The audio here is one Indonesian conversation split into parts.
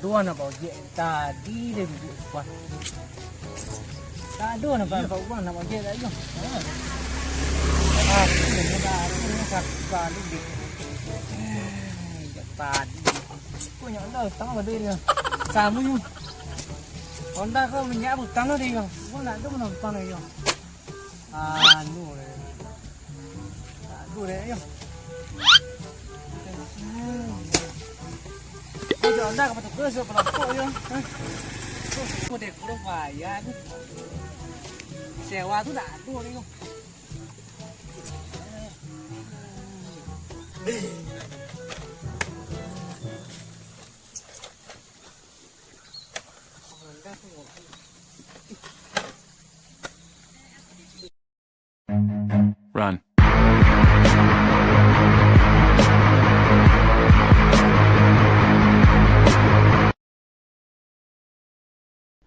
dua na bauji tadi deh buat. Tak dua na bauji na bauji dah yo. Ah, ini dah ini sekali di. Tadi. Punya lo tang berdua dia. Sama yo. Honda kau minyak butang lo dia. Kau nak tu mana butang dia yo. Anu le. Anu le yo. Kau jangan dah kepada kerja pelapor yo. Kau dek kurang bayar. Sewa tu tak tu dia yo. Run.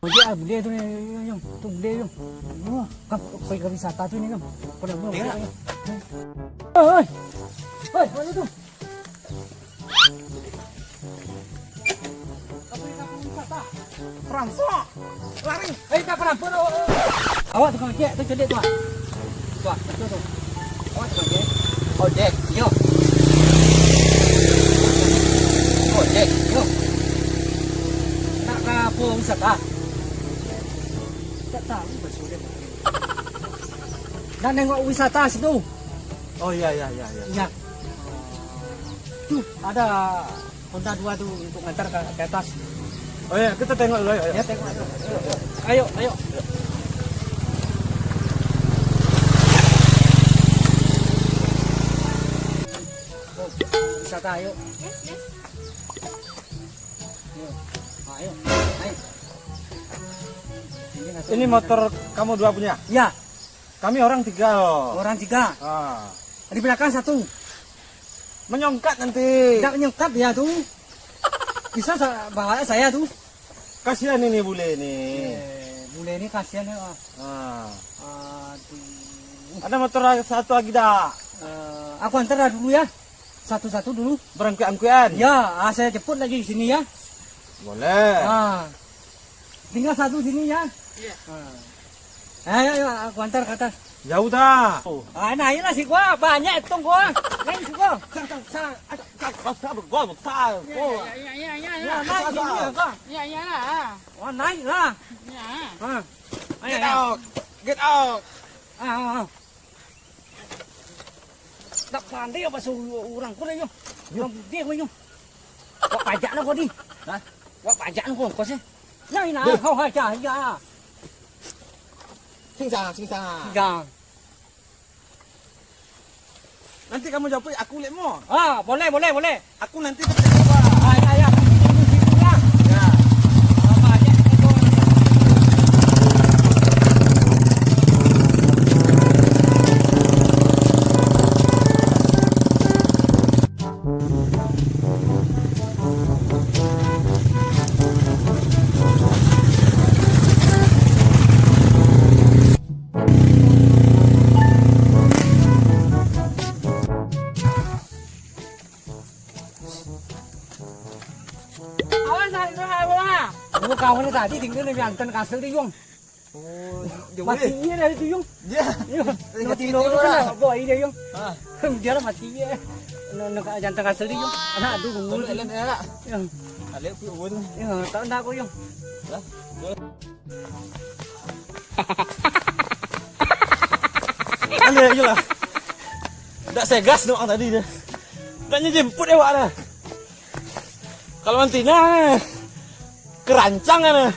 Dia beli tu ni, yang tu beli yang. Kau pergi ke wisata tu ni kan? Pernah belum? Oi, oi, mana tu? Kau pergi ke wisata? Perampok, lari. Tak pernah pun. Awak tukang cek tu cedek tu. Tuah, betul tu. Awak tukang cek. Ojek, yo. Ojek, yo. Nak ke apa wisata? Tak tahu bersudah. Dan nengok wisata situ. Oh iya. Ya. Tuh, ada Honda 2 tu untuk ngantar ke atas. Oh iya, kita tengok dulu. Ya, tengok. Ayo. Oh, wisata ayo. Yes. Ayo. Ini motor kamu dua punya? Ya, Kami orang 3 loh. orang 3. Ah. Di belakang 1. Menyongkat nanti. Tidak menyengkap dia tuh. Bisa bawa saya tuh. Kasihan ini bule ini. Bule ini kasihan ya. Ah. Aduh. Ada motor satu lagi dah. Aku antar dulu ya. Satu-satu dulu. Berangkuan-angkuan. Ya, saya jemput lagi di sini ya. Boleh. Tinggal 1 sini ya. Iya. Ayo, aku antar ke atas. Jauh dah. Naiklah sih gua, banyak hitung gua. Naik sih gua. Gua besar. Ya. Naik sini ya gua. Ya lah. Oh, naik lah. Ya. Get out. Get out. Tak pandai apa suruh orang kau ni yo. Orang dia kau yo. Wak pajak nak kau ni. Hah? Wak pajak nak kau sih. Naik nak kau hajar ya. Sing sana. Ya. Nanti kamu jawab aku lihat mo. Boleh. Aku nanti berjawab. Ya. Situ lah. Ya. Pajak itu. Kau ni tadi tinggal di Banten kasih di Yung. Oh, Mati dia dari di Yung. Ya. Mati dia lah, boy dia Yung. Ah. Dia lah mati dia. Nak jantan kasih di Yung. Anak aduh ngul. Kalian enak. Yang, Kalian pun. tak nak aku Yung. Lah. Ada aja lah. Tak saya gas doang tadi dia. Tak jemput awak dah. Kalau mantina kerancang kan.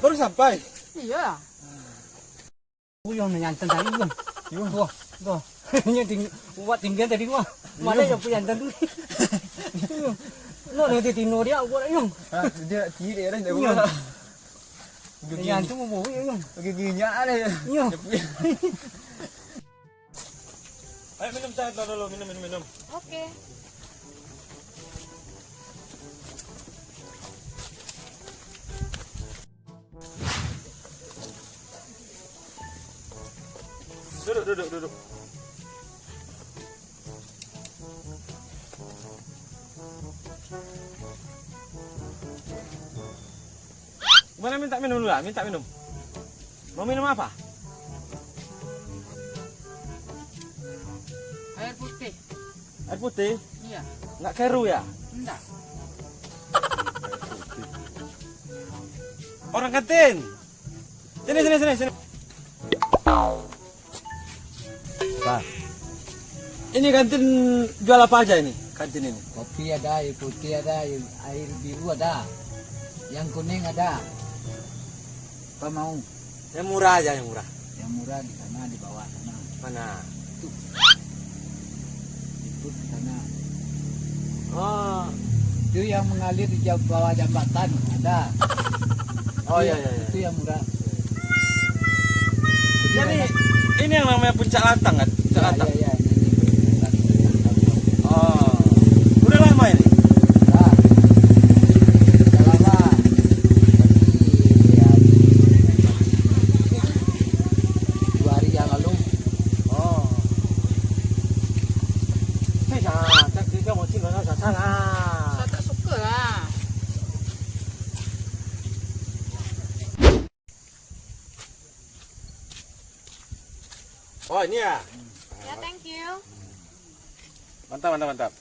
Baru sampai. Iya. Aku Yung nyantan tadi Yung. Tuh. Ini buat tinggal tadi gua. Mana yang punya jantan dulu. Lo nanti tino dia gua Yung. Dia kiri dah dia Yung. buat. Jantan mau Yung. Giginya ada ya. Yung. Ayo minum teh dulu, minum. Oke. Duduk. Mana minta minum dulu lah, minta minum. Mau minum apa? Air putih. Air putih? Iya. Nggak keru ya? Enggak. Orang kantin. Sini. Nah. Ini kantin jual apa aja ini? Kantin ini. Kopi ada, air putih ada, air biru ada, yang kuning ada. Apa mau? Yang murah aja, yang murah. Yang murah di sana, di bawah sana. Mana? Itu di sana. Oh. Itu yang mengalir di bawah jambatan ada. Oh iya. Itu yang murah. Jadi ini yang namanya puncak latang kan? Puncak latang. Iya. Oh. Udah lama ini? Nah, udah lama. Ya, 2 hari yang lalu. Oh. 非常，这可以叫我进门到早餐啦。 Saya tak suka lah. Oh ini ya? Ya, thank you. Mantap.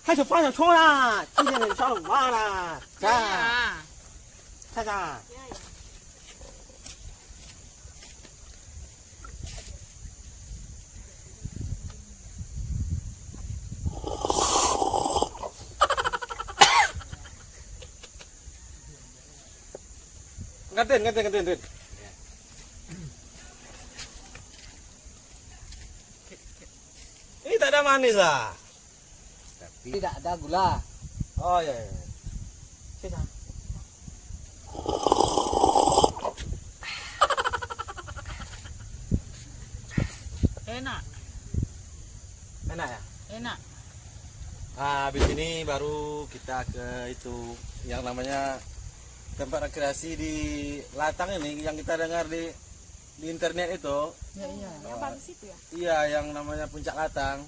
开始放小葱啦！今天的小笼包啦！ Ya. 菜。 Gantin. Ini tak ada manis lah. Tidak ada gula. Oh iya. Kita. Enak. Enak ya? Enak. Nah, habis ini baru kita ke itu yang namanya tempat rekreasi di Latang ini yang kita dengar di internet itu. Ya, iya. Yang bagus itu ya? Iya, yang namanya Puncak Latang.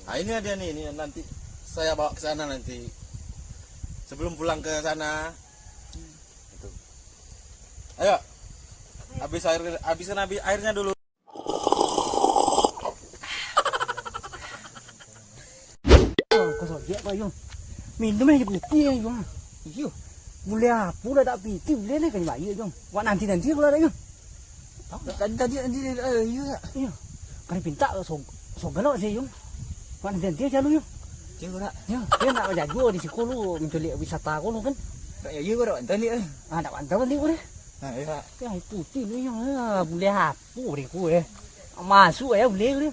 Nah, ini dia nih, ini nanti saya bawa ke sana nanti. Sebelum pulang ke sana. Itu. Ayo. Habisin airnya dulu. Kau dia apa yung? Minum aja putih yung. Iyo. Boleh apa lah tak piti boleh ni kan bayi yung. Wak nanti kalau ada yung. Tadi iya. Iyo. Kan pinta so galak sih yung. Wak nanti jalu yung. Chưa đó. Yo, dia nak jago di sekolah menculik wisata ko kan. Vậy dưới có đoạn tới liệu. Ah, nak bantau kan dia ko. Nah, iya. Cái putih ni yung boleh apa di ko eh. Masuk ya boleh.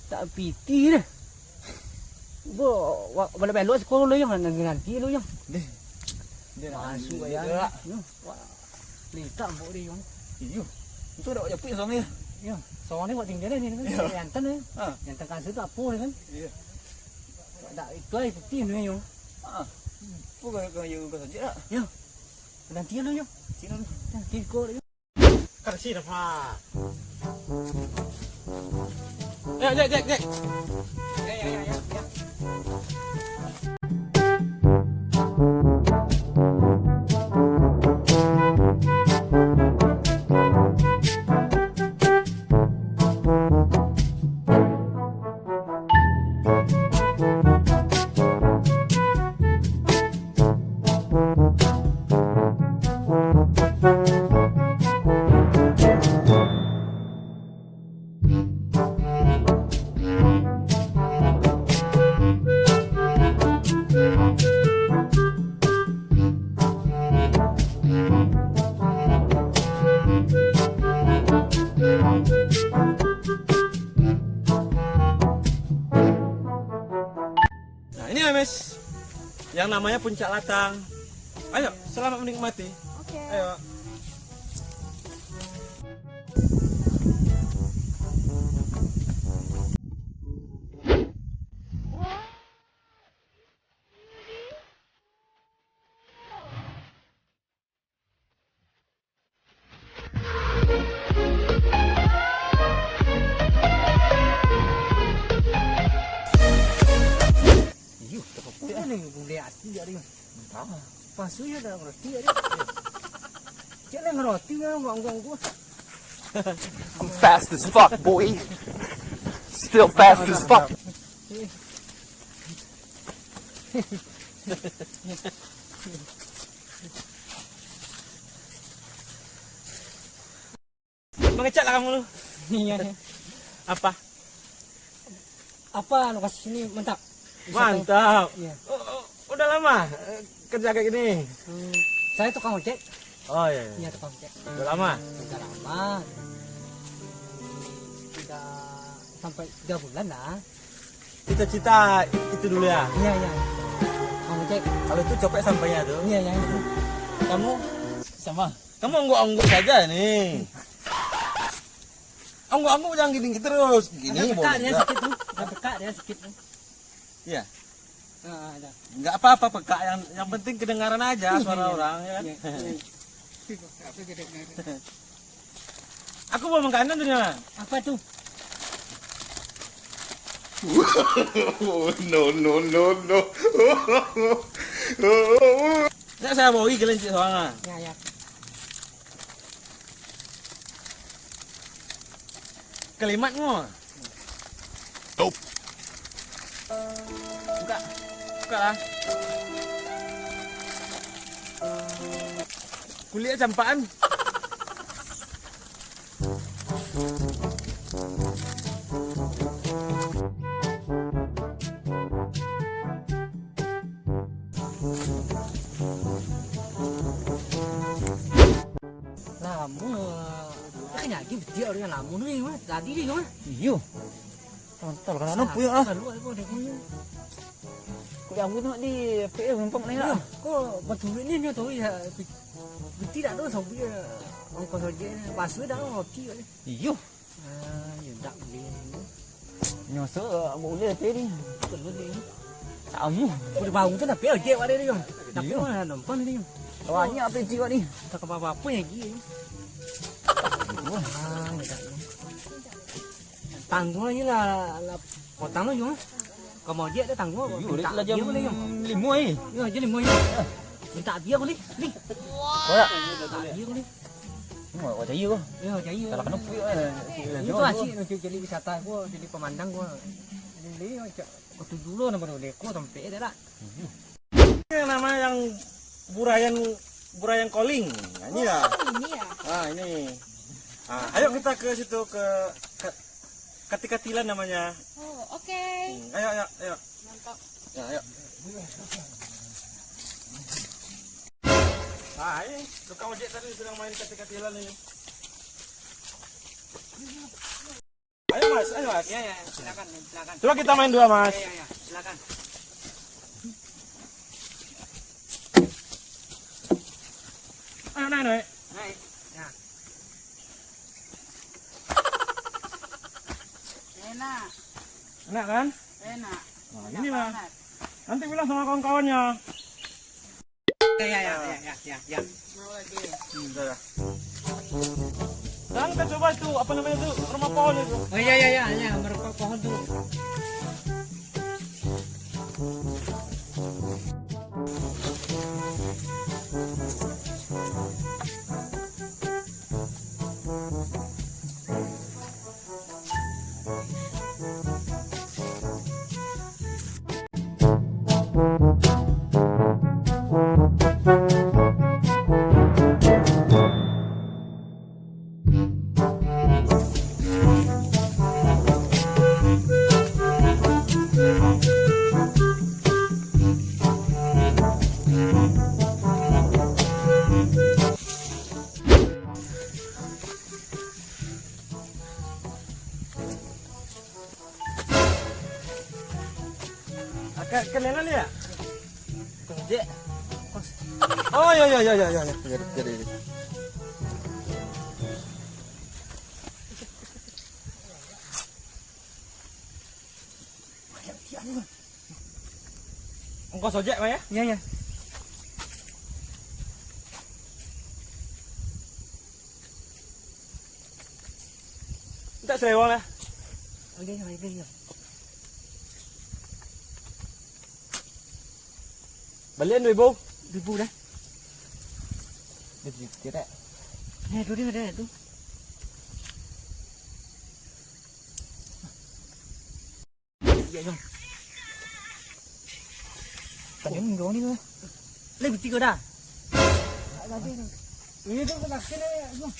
Tak piti deh. Bo, balik lu sekolah lu yang nanti lu yang. Dia Masuk ya. ya. Yo. Lintak bo dia yung. Iyo. Itu udah jepit soalnya. Yo. Soalnya buat tinggal ni kan. Yantan ni. Ah. Yantan kasih tu apa ni kan. Iya. Tak itu ai putih ni yung. Ah. Pun kau you kau saja. Yo. Nanti lu yung. Sini. Nanti ko yung. Kasih apa? Ya, Jack. Ya. Nah, ini ya, Mas. Yang namanya Puncak Latang. Ayo, selamat menikmati. Oke. Ayo. nih boleh hati ya dia. Tahu. Pasunya dah roti ya dia. Jangan roti ya ngong gua. I'm fast as fuck, boy. Still fast as fuck. Mengecat lah kamu lu. Iya. Apa? Apa lu kasih sini mantap. Mantap. Iya. Udah lama kerja kayak gini. Saya tukang ojek. Oh iya. Iya tukang ojek. Udah lama. Sudah lama. Sudah sampai 3 bulan lah. Cita-cita itu dulu ya. Iya iya. Tukang ojek. Kalau itu copet sampainya tuh. Iya iya. Kamu Sama. kamu angguk-angguk saja nih. Angguk-angguk jangan gini terus. Gini Ada peka boleh dia enggak? sedikit tuh. Ada peka dia sedikit tuh. Iya. Ada. Enggak apa-apa peka, yang penting kedengaran aja suara orang ya kan. Iya. Aku mau makanan tuh ya. Apa tuh? Ya saya bawa kelinci soalnya. Ya ya. Kalimatmu. Nope. Buka. Buka lah. Kuliah campaan. Lamu. Cái nhà kia beti orang lamu ni mah. Tadi dia mah. Iyo. Tonton kan anu puyo ah. Lu aku dah punya. Kuliah aku tu di PE numpang ni lah. Kau betul ni ni tu ya. Beti dah tu sampai ongkos saja. Pasu dah roti. Iyo. Ah, ya tak boleh. Nyoso boleh teh ni. Betul ni. Kamu. Udah bau tu dah peo je ada dia. Tak Iya. pernah nampak dia. Banyak apa jiwa ni. Tak apa-apa yang dia. Ah, ya tak. Tanggung ni lah potong tu je. Kau mau dia dah tanggung. Iyo dia telah dia jam boleh. 5 ni. Ya, jadi mau ya. Minta dia boleh. Ni. Ora. Dia boleh. Mau ada iyo. Ya, jadi. Kalau kena puyo Itu asyik nak jadi wisata gua, jadi pemandang gua. Jadi macam waktu dulu nama Leko sampai dah lah. Ini nama yang burayan calling. Nah, ini ya. Ini ya. Ah, ini. Ah, ayo kita ke situ ke Katikatilan namanya. Oh, oke. Ayo. Mantap. Ya, ayo. Ah, ini tukang ojek tadi sedang main Katikatilan ini. Ayo mas. Ya, ya, silakan. Coba kita main dua mas. Ya, silakan. Ayo naik. Hai. Ya. Enak. Enak kan? Enak. Nah, Enak ini lah. banget. Nanti bilang sama kawan-kawannya. Ya. Mau lagi. Udah. Sekarang kita coba itu apa namanya itu rumah pohon itu. Oh ya, merupakan pohon tu. Kenal ya? Ojek. Oh ya. Jadi. Ongkos ojek Pak ya? Ya. Tak sewa lah. Oh ya. Balian 2000. 2000 dah. Dia dah. Tu dia ada tu. Ya, jom. Tak ada minggu ni ke? Lebih 3 dah. Ini tu nak sini, jom.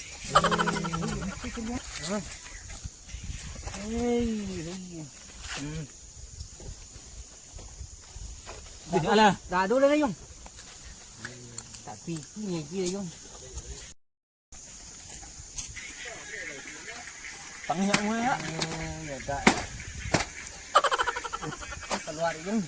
Alah, dah ada dah jom. Tak fikir lagi dah jom. Tangnya mu ya. Ya tak. Keluar jom.